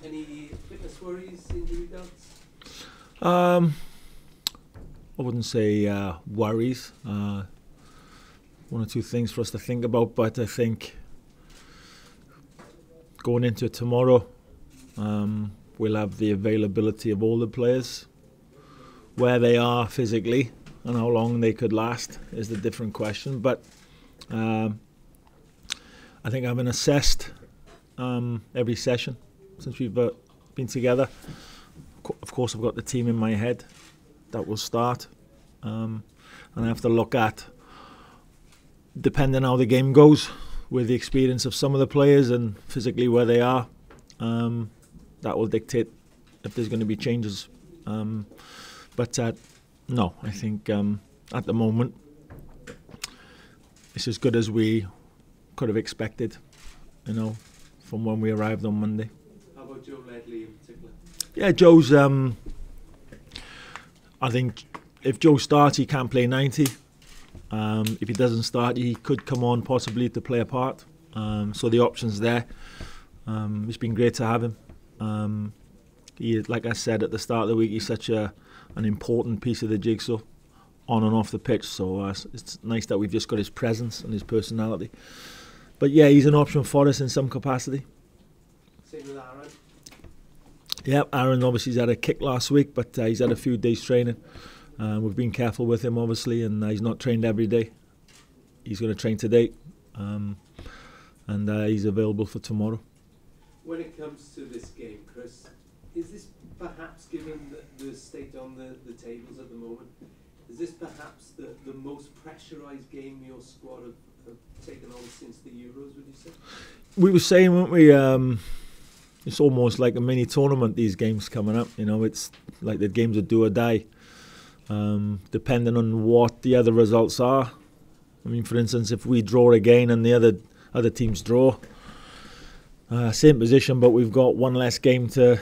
Any fitness worries, injury doubts? I wouldn't say worries. One or two things for us to think about, but I think going into tomorrow, we'll have the availability of all the players. Where they are physically and how long they could last is the different question. But I think having assessed every session since we've been together, of course I've got the team in my head that will start, and I have to look at, depending on how the game goes, with the experience of some of the players and physically where they are, that will dictate if there's going to be changes. But no, I think at the moment it's as good as we could have expected, from when we arrived on Monday. How about Joe Ledley in particular? Yeah, Joe's. I think if Joe starts, he can't play 90. If he doesn't start, he could come on possibly to play a part. So the option's there. It's been great to have him. He, like I said at the start of the week, he's such an important piece of the jigsaw on and off the pitch. So it's nice that we've just got his presence and his personality. But yeah, he's an option for us in some capacity. Same with Aaron. Yeah, Aaron obviously had a kick last week, but he's had a few days training. We've been careful with him, obviously, and he's not trained every day. He's going to train today, and he's available for tomorrow. When it comes to this game, Chris, is this perhaps, given the state on the tables at the moment, is this perhaps the most pressurised game your squad have taken on since the Euros, would you say? We were saying, weren't we, it's almost like a mini tournament, these games coming up. It's like the games of do or die. Depending on what the other results are. I mean, for instance, if we draw again and the other teams draw, same position, but we've got one less game to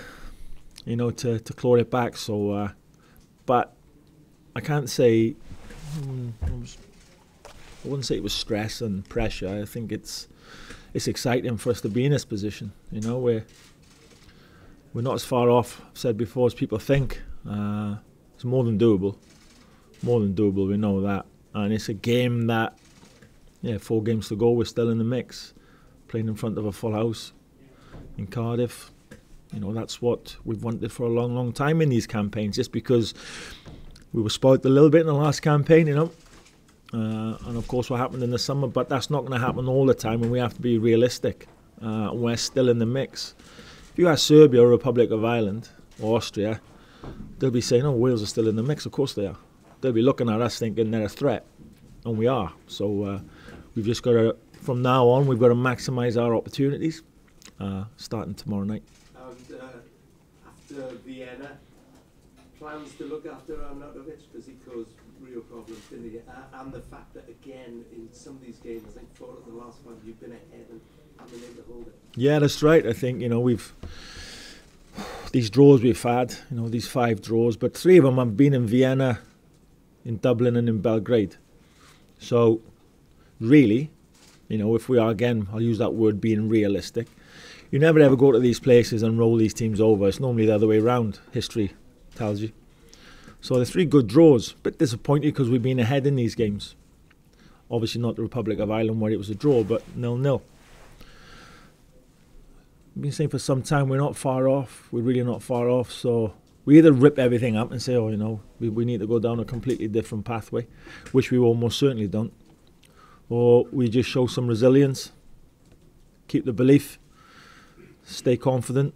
claw it back. So, but I can't say. I wouldn't say it was stress and pressure. I think it's exciting for us to be in this position. We're not as far off, I've said before, as people think. It's more than doable. We know that. And it's a game that, 4 games to go, we're still in the mix. Playing in front of a full house in Cardiff. That's what we've wanted for a long, long time in these campaigns, just because we were spoilt a little bit in the last campaign, and of course what happened in the summer, but that's not going to happen all the time, and we have to be realistic. We're still in the mix. If you ask Serbia or Republic of Ireland or Austria, they'll be saying, Wales are still in the mix. Of course they are. They'll be looking at us thinking they're a threat, and we are. So we've just got to, from now on, we've got to maximise our opportunities, starting tomorrow night. And after Vienna, plans to look after Arnautovic, because he caused real problems, didn't he? And the fact that, again, in some of these games, I think 4 of the last 5, you've been ahead and haven't been able to hold it. Yeah, that's right. I think, these draws we've had, these 5 draws, but 3 of them have been in Vienna, in Dublin and in Belgrade. So, really, if we are, again, I'll use that word, being realistic, you never ever go to these places and roll these teams over. It's normally the other way around, history tells you. So the 3 good draws, a bit disappointed because we've been ahead in these games. Obviously not the Republic of Ireland where it was a draw, but 0-0. I've been saying for some time we're not far off. We're really not far off. So we either rip everything up and say, we need to go down a completely different pathway, which we almost certainly don't. Or we just show some resilience, keep the belief, stay confident,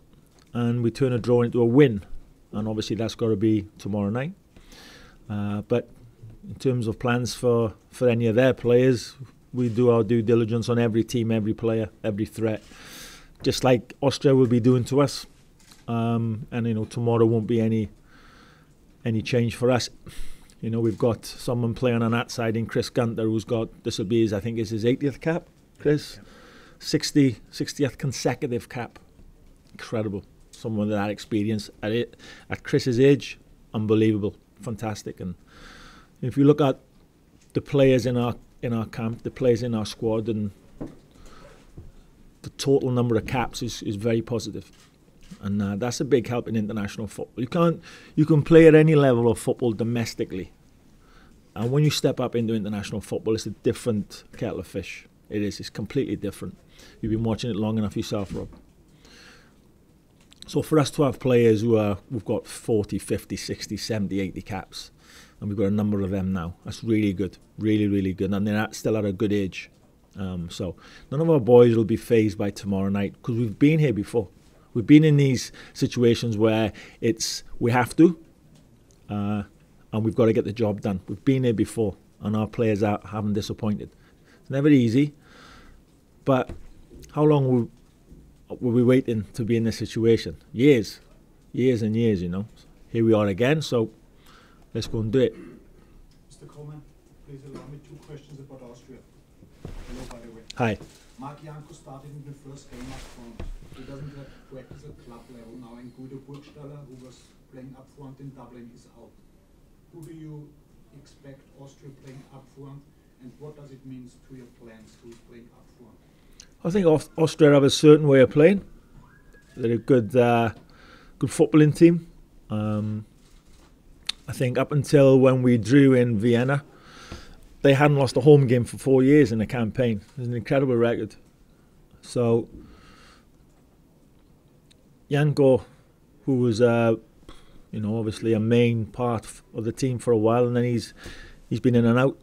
and we turn a draw into a win. And obviously that's got to be tomorrow night. But in terms of plans for any of their players, we do our due diligence on every team, every player, every threat, just like Austria will be doing to us. And tomorrow won't be any change for us. We've got someone playing on that side in Chris Gunter, who's got, this will be his 80th cap, Chris, 60th consecutive cap. Incredible. Someone with that experience at Chris's age, unbelievable, fantastic. And if you look at the players in our camp, the players in our squad, and the total number of caps is very positive. and that's a big help in international football. You can play at any level of football domestically, and when you step up into international football, it's a different kettle of fish. It is. It's completely different. You've been watching it long enough yourself, Rob. So for us to have players we've got 40, 50, 60, 70, 80 caps, and we've got a number of them now. That's really good, really, really good, and they're still at a good age. So none of our boys will be fazed by tomorrow night, because we've been here before. We've been in these situations where we have to, and we've got to get the job done. We've been here before, and our players haven't disappointed. It's never easy, but how long were we waiting to be in this situation? Years and years, you know. Here we are again, so let's go and do it. Mr. Coleman, please allow me 2 questions about Austria. Hello, by the way. Hi. Mark Janko started in the first game up front. He doesn't have practice at club level now, and Guido Burgstaller, who was playing up front in Dublin, is out. Who do you expect Austria playing up front, and what does it mean to your plans, who is playing up front? I think Austria have a certain way of playing. They're a good footballing team. I think up until when we drew in Vienna, they hadn't lost a home game for 4 years in a campaign. It's an incredible record. So Janko, who was obviously a main part of the team for a while, and then he's been in and out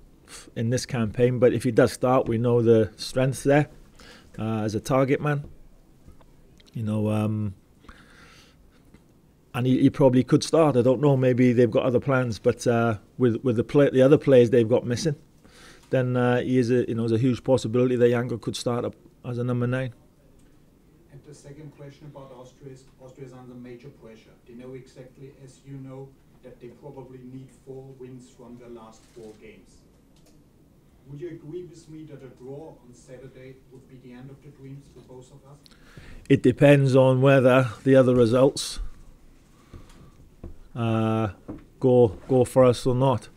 in this campaign. But if he does start, we know the strength's there. As a target man, and he probably could start. I don't know. Maybe they've got other plans, but with the other players they've got missing, then he is there's a huge possibility that Janko could start up as a number 9. And the second question about Austria is under major pressure. They know exactly, as you know, that they probably need 4 wins from their last 4 games. Would you agree with me that a draw on Saturday would be the end of the dreams for both of us? It depends on whether the other results go for us or not.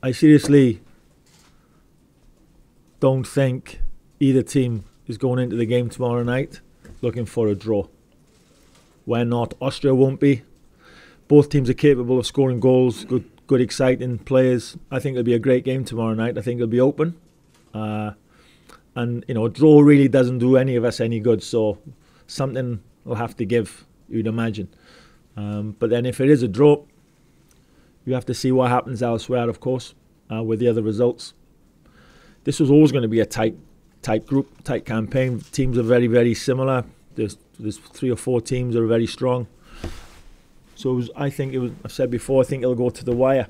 I seriously don't think either team is going into the game tomorrow night looking for a draw. We're not. Austria won't be. Both teams are capable of scoring goals, good exciting players. I think it'll be a great game tomorrow night. I think it'll be open. And, a draw really doesn't do any of us any good. So something will have to give, you'd imagine. But then if it is a draw, you have to see what happens elsewhere, of course, with the other results. This was always going to be a tight group, tight campaign. Teams are very, very similar. There's 3 or 4 teams that are very strong. So I've said before, I think it'll go to the wire.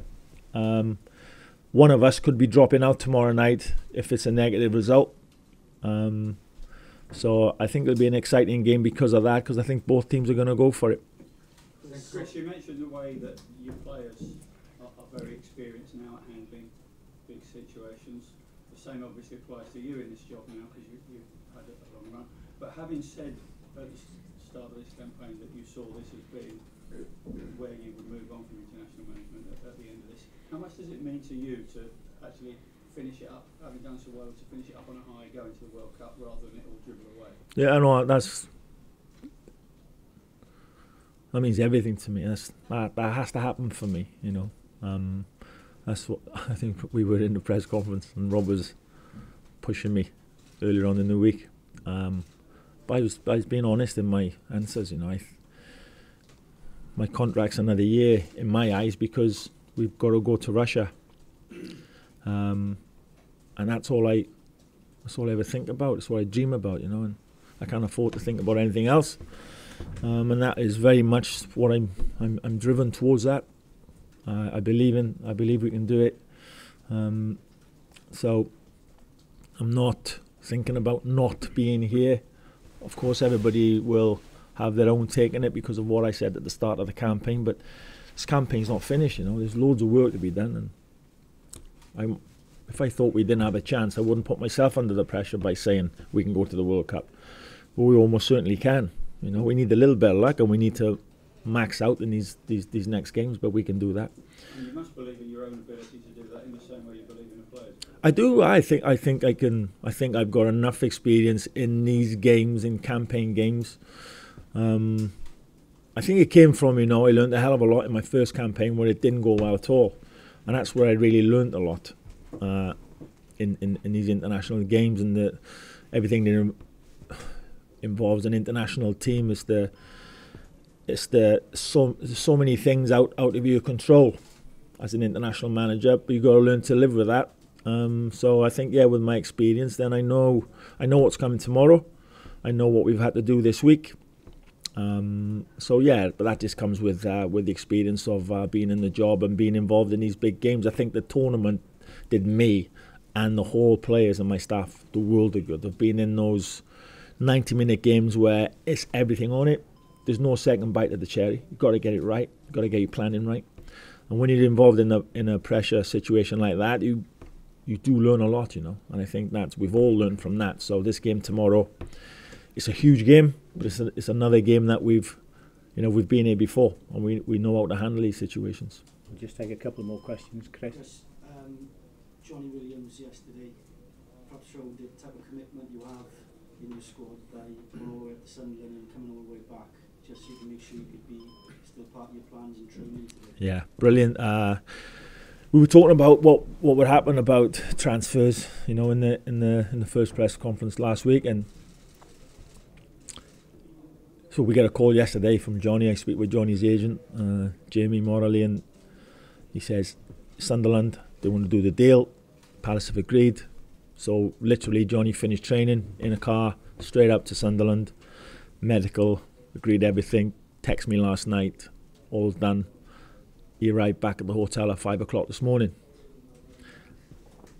One of us could be dropping out tomorrow night if it's a negative result. So I think it'll be an exciting game because of that, because I think both teams are going to go for it. Chris, you mentioned the way that your players are very experienced now at handling big situations. The same obviously applies to you in this job now, because you've had a long run. But having said at the start of this campaign that you saw this as being where you would move on from international management at the end of this, how much does it mean to you to actually finish it up, having done so well, to finish it up on a high, go into the World Cup rather than it all dribble away? Yeah, I know, that means everything to me. That has to happen for me, That's what I think. We were in the press conference and Rob was pushing me earlier on in the week. But I was being honest in my answers, my contract's another year in my eyes because we've got to go to Russia, and that's all I ever think about. That's what I dream about, and I can't afford to think about anything else. And that is very much what I'm driven towards. That I believe we can do it. So I'm not thinking about not being here. Of course, everybody will have their own take on it because of what I said at the start of the campaign, but this campaign's not finished, There's loads of work to be done, and if I thought we didn't have a chance, I wouldn't put myself under the pressure by saying we can go to the World Cup. But we almost certainly can. We need a little bit of luck, and we need to max out in these next games, but we can do that. And you must believe in your own ability to do that in the same way you believe in the players. I do. I think I can. I think I've got enough experience in these games, in campaign games, I think it came from, I learned a hell of a lot in my first campaign where it didn't go well at all. And that's where I really learned a lot in these international games, and everything that involves an international team. So many things out of your control as an international manager, but you've got to learn to live with that. So I think, with my experience, then I know what's coming tomorrow. I know what we've had to do this week. But that just comes with the experience of being in the job and being involved in these big games. I think the tournament did me and the whole players and my staff the world of good. I've been in those 90-minute games where it's everything on it. There's no second bite of the cherry. You've got to get it right. You've got to get your planning right. And when you're involved in a pressure situation like that, you do learn a lot, And I think we've all learned from that. So this game tomorrow, it's a huge game, but it's another game that we've been here before, and we know how to handle these situations. We'll just take a couple more questions, Chris. Johnny Williams yesterday perhaps showed the type of commitment you have in your squad by going all the way up to Sunderland and coming all the way back, just so you can make sure you could be still part of your plans and training today. Yeah, brilliant. We were talking about what would happen about transfers, in the first press conference last week, and so we get a call yesterday from Johnny. I speak with Johnny's agent, Jamie Morley, and he says Sunderland, they want to do the deal. Palace have agreed. So literally Johnny finished training in a car, straight up to Sunderland, medical, agreed everything, text me last night, all done. He arrived back at the hotel at 5 o'clock this morning.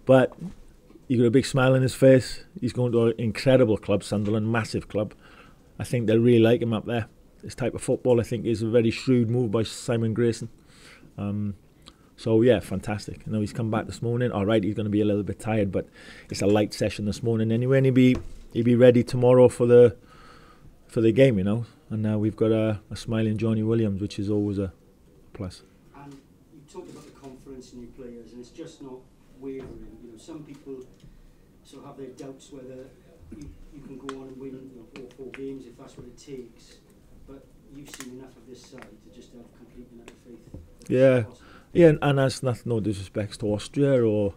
But he got a big smile on his face. He's going to an incredible club, Sunderland, massive club. I think they'll really like him up there. This type of football, I think, is a very shrewd move by Simon Grayson. Fantastic. He's come back this morning. All right, he's going to be a little bit tired, but it's a light session this morning anyway, and he'll be ready tomorrow for the game, And now we've got a smiling Johnny Williams, which is always a plus. And you talked about the confidence in your players, and it's just not wavering. Some people sort of have their doubts whether you can go on and win all 4 games if that's what it takes. But you've seen enough of this side to just have complete amount of faith. Yeah, and that's no disrespect to Austria or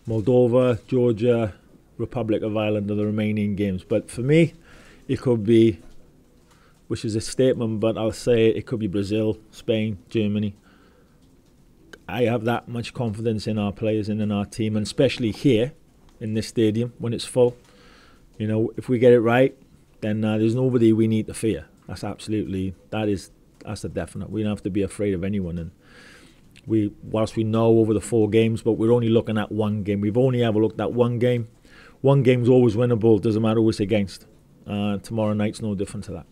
Moldova, Georgia, Republic of Ireland are the remaining games. But for me, it could be, which is a statement, but I'll say it could be Brazil, Spain, Germany. I have that much confidence in our players and in our team, and especially here in this stadium when it's full. If we get it right, then there's nobody we need to fear. That's a definite. We don't have to be afraid of anyone. And whilst we know over the 4 games, but we're only looking at 1 game. We've only ever looked at 1 game. 1 game's always winnable, doesn't matter who it's against. Tomorrow night's no different to that.